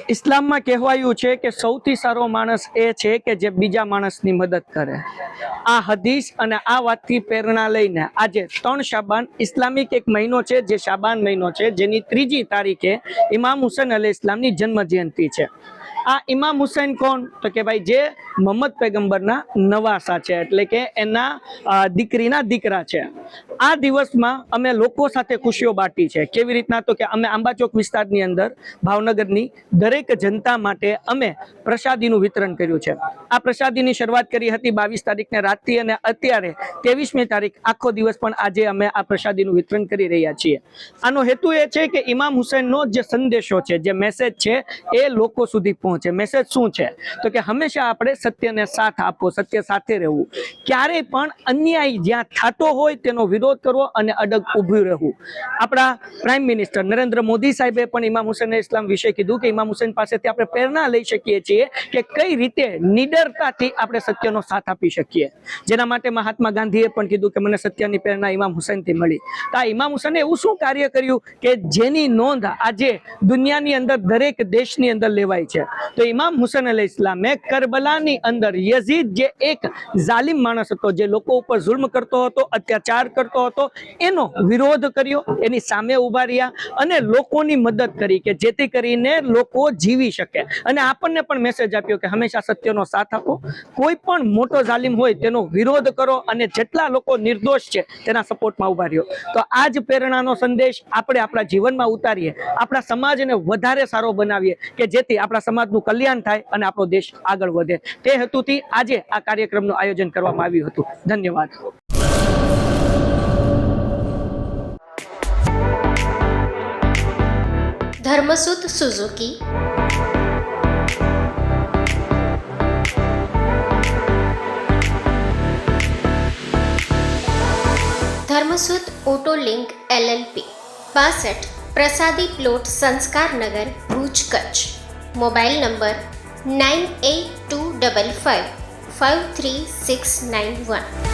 ઇસ્લામમાં કહેવાયું છે કે સૌથી સારો માણસ એ છે કે જે બીજા માણસની મદદ કરે. આ હદીસ અને આ વાતથી પ્રેરણા લઈને આજે 3 શાબાન ઇસ્લામિક એક મહિનો છે, જે શાબાન મહિનો છે, જેની 3જી તારીખે ઇમામ હુસૈન અલૈહિસ્સલામની જન્મ જયંતિ છે. આ ઇમામ હુસૈન કોણ? તો કે ભાઈ જે મોહમ્મદ પૈગંબરના નવાસા છે, એટલે કે એના દીકરીના દીકરા છે. આ દિવસમાં અમે લોકો સાથે ખુશીઓ બાટી છે. કેવી રીતના? તો કે અમે આંબાચોક વિસ્તારની અંદર ભાવનગરની દરેક જનતા માટે અમે પ્રસાદીનું વિતરણ કર્યું છે. આ પ્રસાદીની શરૂઆત કરી હતી 22 તારીખને રાતથી, અને અત્યારે 23મી તારીખ આખો દિવસ પણ આજે અમે આ પ્રસાદીનું વિતરણ કરી રહ્યા છીએ. આનો હેતુ એ છે કે ઇમામ હુસૈનનો જે સંદેશો છે, જે મેસેજ છે, એ લોકો સુધી પહોંચે. મેસેજ શું છે? તો કે હંમેશા આપણે સત્યને સાથ આપવો, સત્ય સાથે રહેવું, ક્યારેય પણ અન્યાય જ્યાં થતો હોય તેનો વિરોધ કરવો અને અડગ ઊભું રહેવું. આપણા પ્રાઇમ મિનિસ્ટર નરેન્દ્ર મોદી સાહેબે પણ ઇમામ હુસૈન ઇસ્લામ વિશે કીધું કે ઇમામ હુસૈન પાસેથી આપણે પ્રેરણા લઈ શકીએ છીએ કે કઈ રીતે નિડરતાથી આપણે સત્યનો સાથ આપી શકીએ. જેના માટે મહાત્મા ગાંધીએ પણ કીધું કે મને સત્યની પ્રેરણા ઇમામ હુસૈનથી મળી. તો આ ઇમામ હુસૈને એવું શું કાર્ય કર્યું કે જેની નોંધ આજે દુનિયાની અંદર દરેક દેશની અંદર લેવાય છે? તો ઇમામ હુસૈન અલૈહિસ્સલામે કરબલાની અંદર યઝીદ, જે એક જાલિમ માણસ હતો, જે લોકો ઉપર જુલ્મ કરતો હતો, અત્યાચાર કરતો હતો, એનો વિરોધ કર્યો, એની સામે ઉભા રહ્યા અને લોકોની મદદ કરી કે જેથી કરીને લોકો જીવી શકે. અને આપણને પણ મેસેજ આપ્યો કે હંમેશા સત્યનો સાથ આપો, કોઈ પણ મોટો જાલિમ હોય તેનો વિરોધ કરો, અને જેટલા લોકો નિર્દોષ છે તેના સપોર્ટમાં ઉભા રહ્યો. તો આ જ પ્રેરણાનો સંદેશ આપણે આપણા જીવનમાં ઉતારીએ, આપણા સમાજને વધારે સારો બનાવીએ કે જેથી આપણા સમાજનું કલ્યાણ થાય અને આપણો દેશ આગળ વધે. તે હેતુથી આજે આ કાર્યક્રમનું આયોજન કરવામાં આવ્યું હતું. ધન્યવાદ. Dharmasut Suzuki, Dharmasut auto link LLP, 62 પ્રસાદી પ્લોટ, સંસ્કાર નગર, ભુજ, કચ્છ. Mobile number 9825553691.